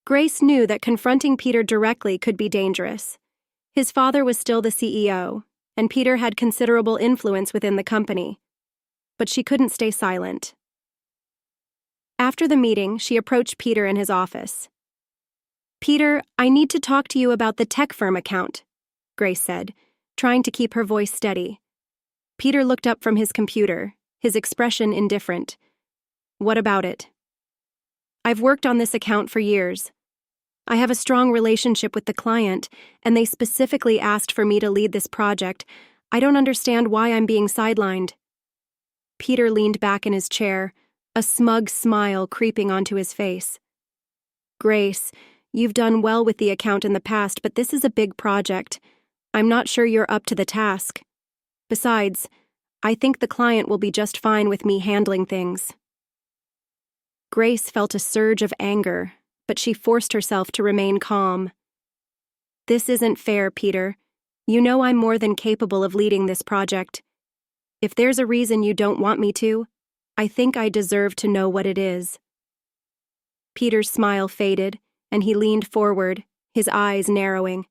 Grace knew that confronting Peter directly could be dangerous. His father was still the CEO, and Peter had considerable influence within the company. But she couldn't stay silent. After the meeting, she approached Peter in his office. "Peter, I need to talk to you about the tech firm account," Grace said, trying to keep her voice steady. Peter looked up from his computer, his expression indifferent. "What about it?" "I've worked on this account for years. I have a strong relationship with the client, and they specifically asked for me to lead this project. I don't understand why I'm being sidelined." Peter leaned back in his chair, a smug smile creeping onto his face. "Grace, you've done well with the account in the past, but this is a big project. I'm not sure you're up to the task. Besides, I think the client will be just fine with me handling things." Grace felt a surge of anger, but she forced herself to remain calm. "This isn't fair, Peter. You know I'm more than capable of leading this project. If there's a reason you don't want me to, I think I deserve to know what it is." Peter's smile faded, and he leaned forward, his eyes narrowing.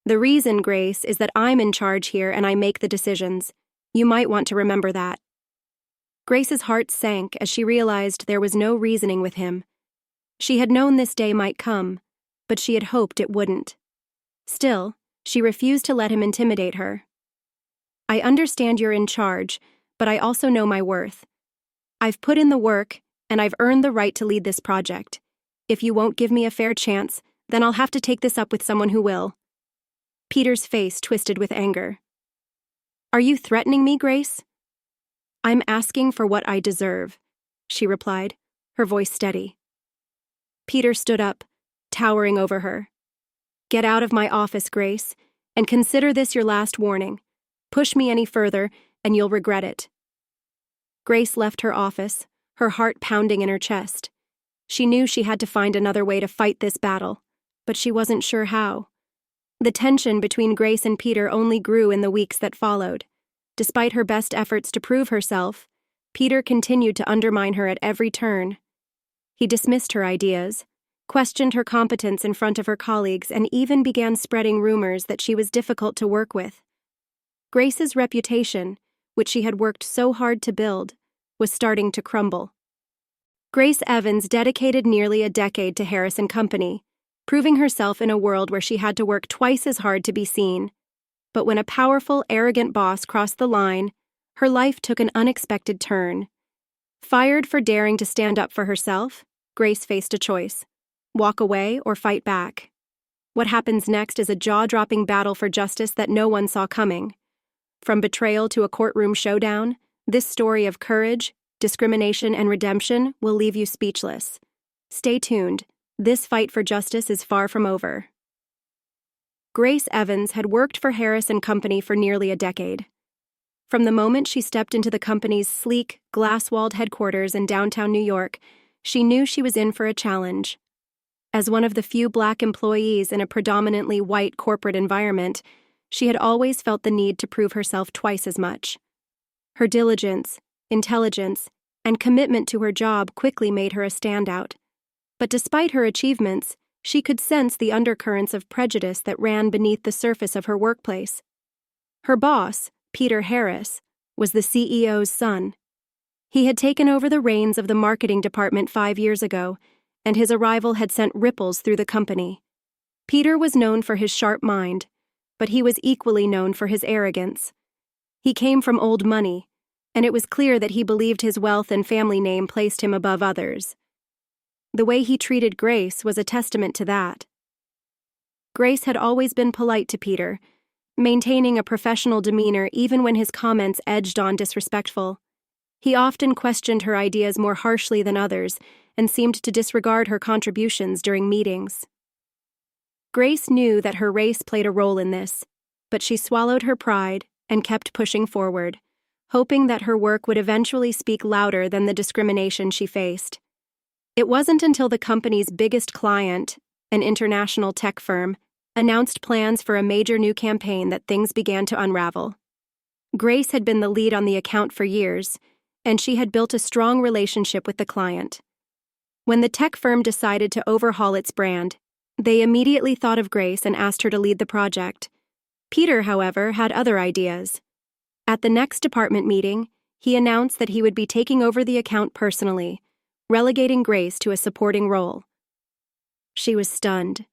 "The reason, Grace, is that I'm in charge here and I make the decisions. You might want to remember that." Grace's heart sank as she realized there was no reasoning with him. She had known this day might come, but she had hoped it wouldn't. Still, she refused to let him intimidate her. "I understand you're in charge, but I also know my worth. I've put in the work, and I've earned the right to lead this project. If you won't give me a fair chance, then I'll have to take this up with someone who will." Peter's face twisted with anger. "Are you threatening me, Grace?" "I'm asking for what I deserve," she replied, her voice steady. Peter stood up, towering over her. "Get out of my office, Grace, and consider this your last warning. Push me any further, and you'll regret it." Grace left her office, her heart pounding in her chest. She knew she had to find another way to fight this battle, but she wasn't sure how. The tension between Grace and Peter only grew in the weeks that followed. Despite her best efforts to prove herself, Peter continued to undermine her at every turn. He dismissed her ideas, questioned her competence in front of her colleagues, and even began spreading rumors that she was difficult to work with. Grace's reputation, which she had worked so hard to build, was starting to crumble. Grace Evans dedicated nearly a decade to Harris & Company, proving herself in a world where she had to work twice as hard to be seen. But when a powerful, arrogant boss crossed the line, her life took an unexpected turn. Fired for daring to stand up for herself, Grace faced a choice: walk away or fight back. What happens next is a jaw-dropping battle for justice that no one saw coming. From betrayal to a courtroom showdown, this story of courage, discrimination, and redemption will leave you speechless. Stay tuned. This fight for justice is far from over. Grace Evans had worked for Harris & Company for nearly a decade. From the moment she stepped into the company's sleek, glass-walled headquarters in downtown New York, she knew she was in for a challenge. As one of the few Black employees in a predominantly white corporate environment, she had always felt the need to prove herself twice as much. Her diligence, intelligence, and commitment to her job quickly made her a standout. But despite her achievements, she could sense the undercurrents of prejudice that ran beneath the surface of her workplace. Her boss, Peter Harris, was the CEO's son. He had taken over the reins of the marketing department 5 years ago, and his arrival had sent ripples through the company. Peter was known for his sharp mind, but he was equally known for his arrogance. He came from old money, and it was clear that he believed his wealth and family name placed him above others. The way he treated Grace was a testament to that. Grace had always been polite to Peter, maintaining a professional demeanor even when his comments edged on disrespectful. He often questioned her ideas more harshly than others and seemed to disregard her contributions during meetings. Grace knew that her race played a role in this, but she swallowed her pride and kept pushing forward, hoping that her work would eventually speak louder than the discrimination she faced. It wasn't until the company's biggest client, an international tech firm, announced plans for a major new campaign that things began to unravel. Grace had been the lead on the account for years, and she had built a strong relationship with the client. When the tech firm decided to overhaul its brand, they immediately thought of Grace and asked her to lead the project. Peter, however, had other ideas. At the next department meeting, he announced that he would be taking over the account personally, relegating Grace to a supporting role. She was stunned.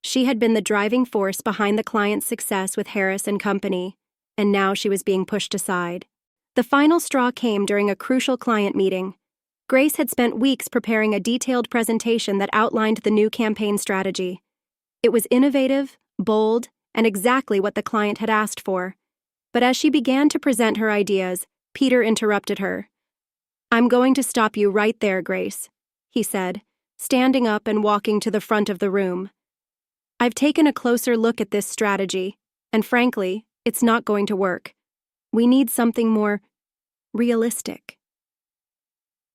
She had been the driving force behind the client's success with Harris and Company, and now she was being pushed aside. The final straw came during a crucial client meeting. Grace had spent weeks preparing a detailed presentation that outlined the new campaign strategy. It was innovative, bold, and exactly what the client had asked for. But as she began to present her ideas, Peter interrupted her. "I'm going to stop you right there, Grace," he said, standing up and walking to the front of the room. "I've taken a closer look at this strategy, and frankly, it's not going to work. We need something more realistic."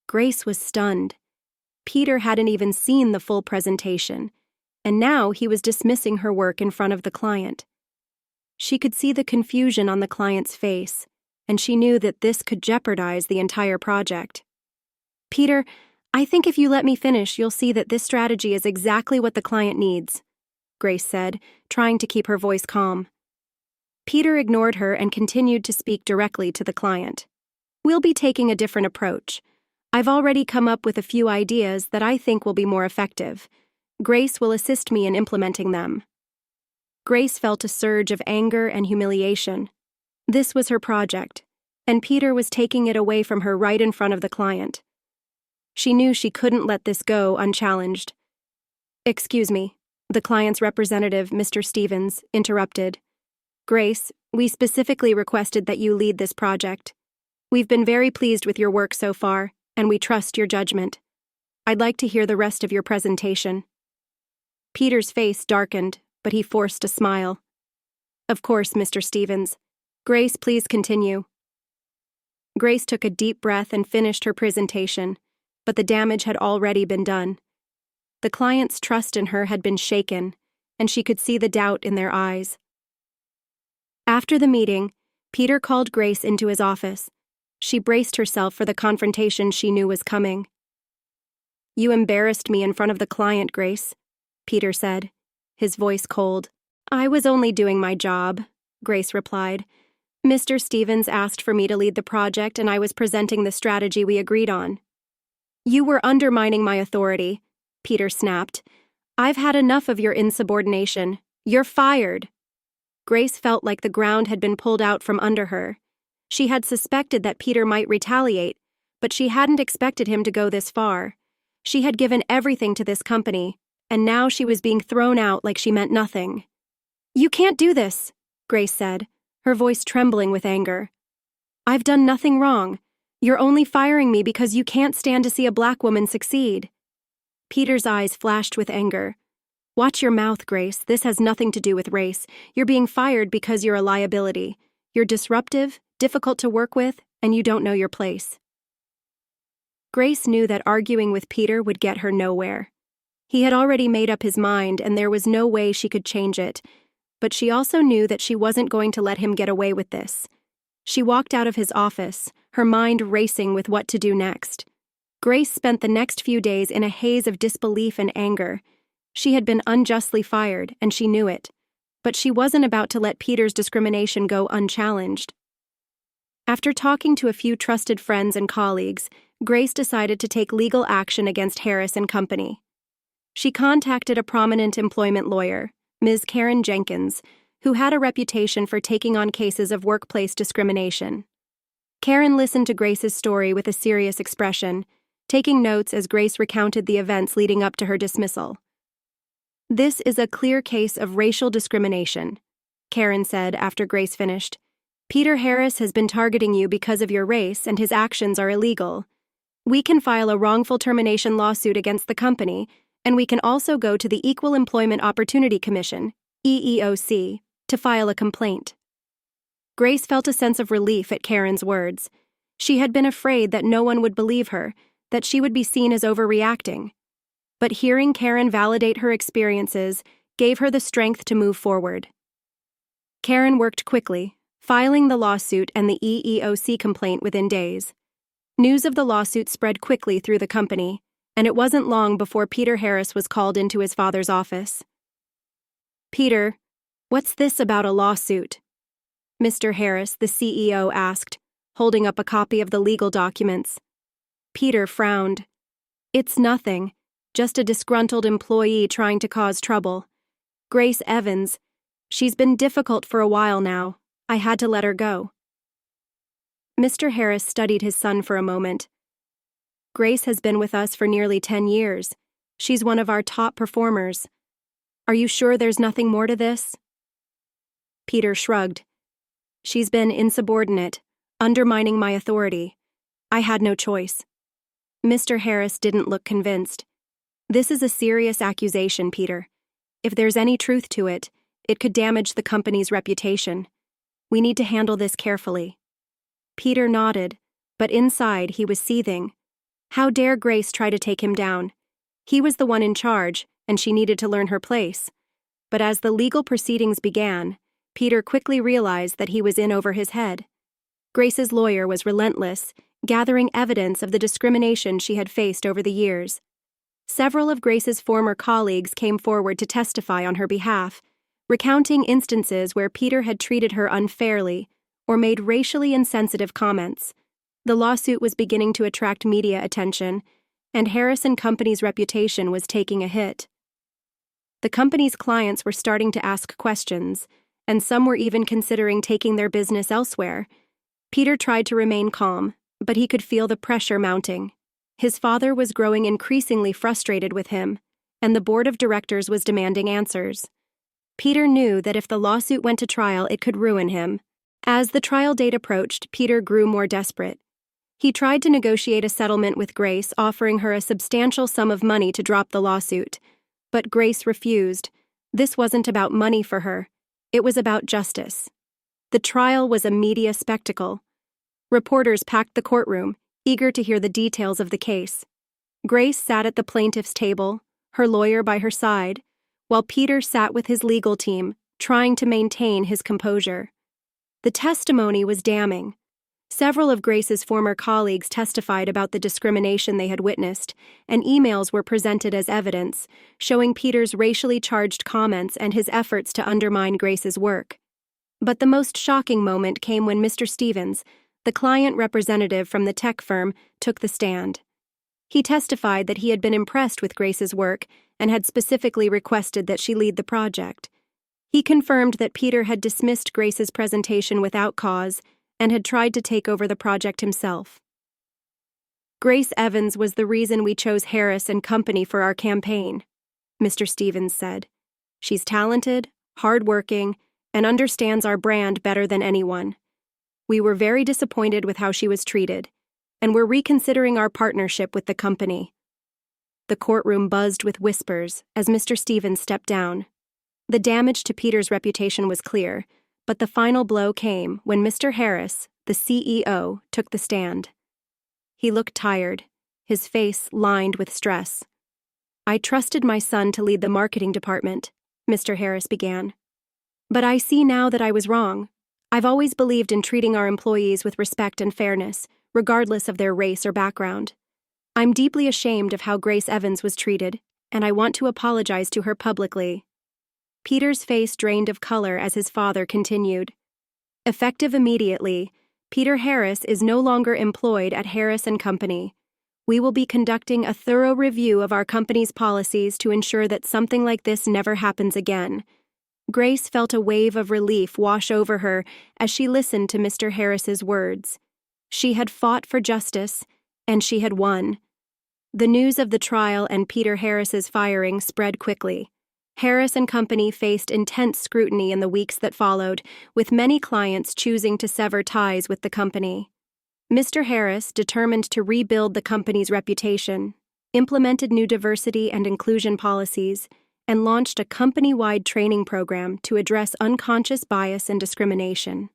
Grace was stunned. Peter hadn't even seen the full presentation, and now he was dismissing her work in front of the client. She could see the confusion on the client's face, and she knew that this could jeopardize the entire project. "Peter, I think if you let me finish, you'll see that this strategy is exactly what the client needs," Grace said, trying to keep her voice calm. Peter ignored her and continued to speak directly to the client. "We'll be taking a different approach. I've already come up with a few ideas that I think will be more effective. Grace will assist me in implementing them." Grace felt a surge of anger and humiliation. This was her project, and Peter was taking it away from her right in front of the client. She knew she couldn't let this go unchallenged. "Excuse me," the client's representative, Mr. Stevens, interrupted. "Grace, we specifically requested that you lead this project. We've been very pleased with your work so far, and we trust your judgment. I'd like to hear the rest of your presentation." Peter's face darkened, but he forced a smile. "Of course, Mr. Stevens. Grace, please continue." Grace took a deep breath and finished her presentation, but the damage had already been done. The client's trust in her had been shaken, and she could see the doubt in their eyes. After the meeting, Peter called Grace into his office. She braced herself for the confrontation she knew was coming. "You embarrassed me in front of the client, Grace," Peter said, his voice cold. "I was only doing my job," Grace replied. "Mr. Stevens asked for me to lead the project, and I was presenting the strategy we agreed on." "You were undermining my authority," Peter snapped. "I've had enough of your insubordination. You're fired." Grace felt like the ground had been pulled out from under her. She had suspected that Peter might retaliate, but she hadn't expected him to go this far. She had given everything to this company, and now she was being thrown out like she meant nothing. "You can't do this," Grace said, her voice trembling with anger. "I've done nothing wrong. You're only firing me because you can't stand to see a black woman succeed." Peter's eyes flashed with anger. "Watch your mouth, Grace. This has nothing to do with race. You're being fired because you're a liability. You're disruptive, difficult to work with, and you don't know your place." Grace knew that arguing with Peter would get her nowhere. He had already made up his mind, and there was no way she could change it. But she also knew that she wasn't going to let him get away with this. She walked out of his office, her mind racing with what to do next. Grace spent the next few days in a haze of disbelief and anger. She had been unjustly fired, and she knew it. But she wasn't about to let Peter's discrimination go unchallenged. After talking to a few trusted friends and colleagues, Grace decided to take legal action against Harris and Company. She contacted a prominent employment lawyer, Ms. Karen Jenkins, who had a reputation for taking on cases of workplace discrimination. Karen listened to Grace's story with a serious expression, taking notes as Grace recounted the events leading up to her dismissal. "This is a clear case of racial discrimination," Karen said after Grace finished. "Peter Harris has been targeting you because of your race, and his actions are illegal. We can file a wrongful termination lawsuit against the company, and we can also go to the Equal Employment Opportunity Commission, EEOC, to file a complaint." Grace felt a sense of relief at Karen's words. She had been afraid that no one would believe her, that she would be seen as overreacting. But hearing Karen validate her experiences gave her the strength to move forward. Karen worked quickly, filing the lawsuit and the EEOC complaint within days. News of the lawsuit spread quickly through the company, and it wasn't long before Peter Harris was called into his father's office. "Peter, what's this about a lawsuit?" Mr. Harris, the CEO, asked, holding up a copy of the legal documents. Peter frowned. "It's nothing, just a disgruntled employee trying to cause trouble. Grace Evans. She's been difficult for a while now. I had to let her go." Mr. Harris studied his son for a moment. "Grace has been with us for nearly 10 years. She's one of our top performers. Are you sure there's nothing more to this?" Peter shrugged. "She's been insubordinate, undermining my authority. I had no choice." Mr. Harris didn't look convinced. "This is a serious accusation, Peter. If there's any truth to it, it could damage the company's reputation. We need to handle this carefully." Peter nodded, but inside he was seething. How dare Grace try to take him down? He was the one in charge, and she needed to learn her place. But as the legal proceedings began, Peter quickly realized that he was in over his head. Grace's lawyer was relentless, gathering evidence of the discrimination she had faced over the years. Several of Grace's former colleagues came forward to testify on her behalf, recounting instances where Peter had treated her unfairly or made racially insensitive comments. The lawsuit was beginning to attract media attention, and Harris & Company's reputation was taking a hit. The company's clients were starting to ask questions, and some were even considering taking their business elsewhere. Peter tried to remain calm, but he could feel the pressure mounting. His father was growing increasingly frustrated with him, and the board of directors was demanding answers. Peter knew that if the lawsuit went to trial, it could ruin him. As the trial date approached, Peter grew more desperate. He tried to negotiate a settlement with Grace, offering her a substantial sum of money to drop the lawsuit. But Grace refused. This wasn't about money for her. It was about justice. The trial was a media spectacle. Reporters packed the courtroom, eager to hear the details of the case. Grace sat at the plaintiff's table, her lawyer by her side, while Peter sat with his legal team, trying to maintain his composure. The testimony was damning. Several of Grace's former colleagues testified about the discrimination they had witnessed, and emails were presented as evidence, showing Peter's racially charged comments and his efforts to undermine Grace's work. But the most shocking moment came when Mr. Stevens, the client representative from the tech firm, took the stand. He testified that he had been impressed with Grace's work and had specifically requested that she lead the project. He confirmed that Peter had dismissed Grace's presentation without cause and had tried to take over the project himself. "Grace Evans was the reason we chose Harris & Company for our campaign," Mr. Stevens said. "She's talented, hardworking, and understands our brand better than anyone. We were very disappointed with how she was treated, and we're reconsidering our partnership with the company." The courtroom buzzed with whispers as Mr. Stevens stepped down. The damage to Peter's reputation was clear, but the final blow came when Mr. Harris, the CEO, took the stand. He looked tired, his face lined with stress. "I trusted my son to lead the marketing department," Mr. Harris began. "But I see now that I was wrong. I've always believed in treating our employees with respect and fairness, regardless of their race or background. I'm deeply ashamed of how Grace Evans was treated, and I want to apologize to her publicly." Peter's face drained of color as his father continued. "Effective immediately, Peter Harris is no longer employed at Harris & Company. We will be conducting a thorough review of our company's policies to ensure that something like this never happens again." Grace felt a wave of relief wash over her as she listened to Mr. Harris's words. She had fought for justice, and she had won. The news of the trial and Peter Harris's firing spread quickly. Harris & Company faced intense scrutiny in the weeks that followed, with many clients choosing to sever ties with the company. Mr. Harris, determined to rebuild the company's reputation, implemented new diversity and inclusion policies, and launched a company-wide training program to address unconscious bias and discrimination.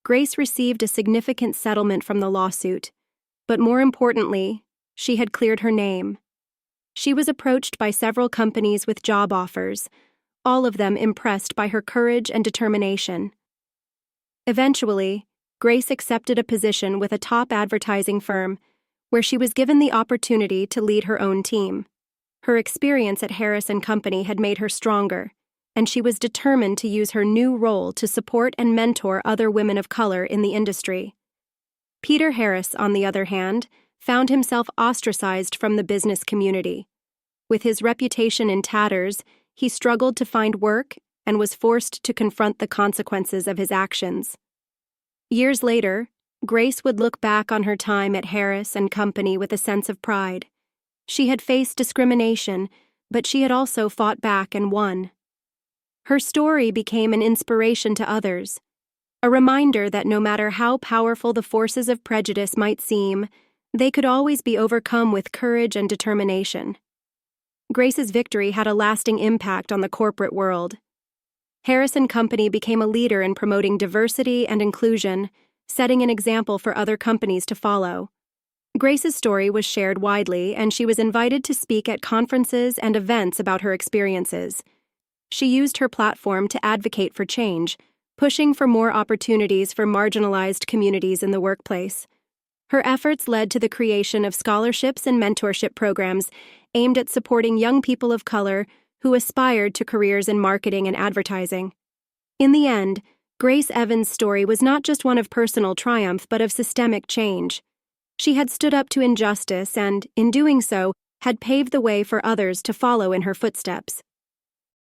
Grace received a significant settlement from the lawsuit, but more importantly, she had cleared her name. She was approached by several companies with job offers, all of them impressed by her courage and determination. Eventually, Grace accepted a position with a top advertising firm, where she was given the opportunity to lead her own team. Her experience at Harris & Company had made her stronger, and she was determined to use her new role to support and mentor other women of color in the industry. Peter Harris, on the other hand, found himself ostracized from the business community. With his reputation in tatters, he struggled to find work and was forced to confront the consequences of his actions. Years later, Grace would look back on her time at Harris & Company with a sense of pride. She had faced discrimination, but she had also fought back and won. Her story became an inspiration to others, a reminder that no matter how powerful the forces of prejudice might seem, they could always be overcome with courage and determination. Grace's victory had a lasting impact on the corporate world. Harris & Company became a leader in promoting diversity and inclusion, setting an example for other companies to follow. Grace's story was shared widely, and she was invited to speak at conferences and events about her experiences. She used her platform to advocate for change, pushing for more opportunities for marginalized communities in the workplace. Her efforts led to the creation of scholarships and mentorship programs aimed at supporting young people of color who aspired to careers in marketing and advertising. In the end, Grace Evans' story was not just one of personal triumph but of systemic change. She had stood up to injustice and, in doing so, had paved the way for others to follow in her footsteps.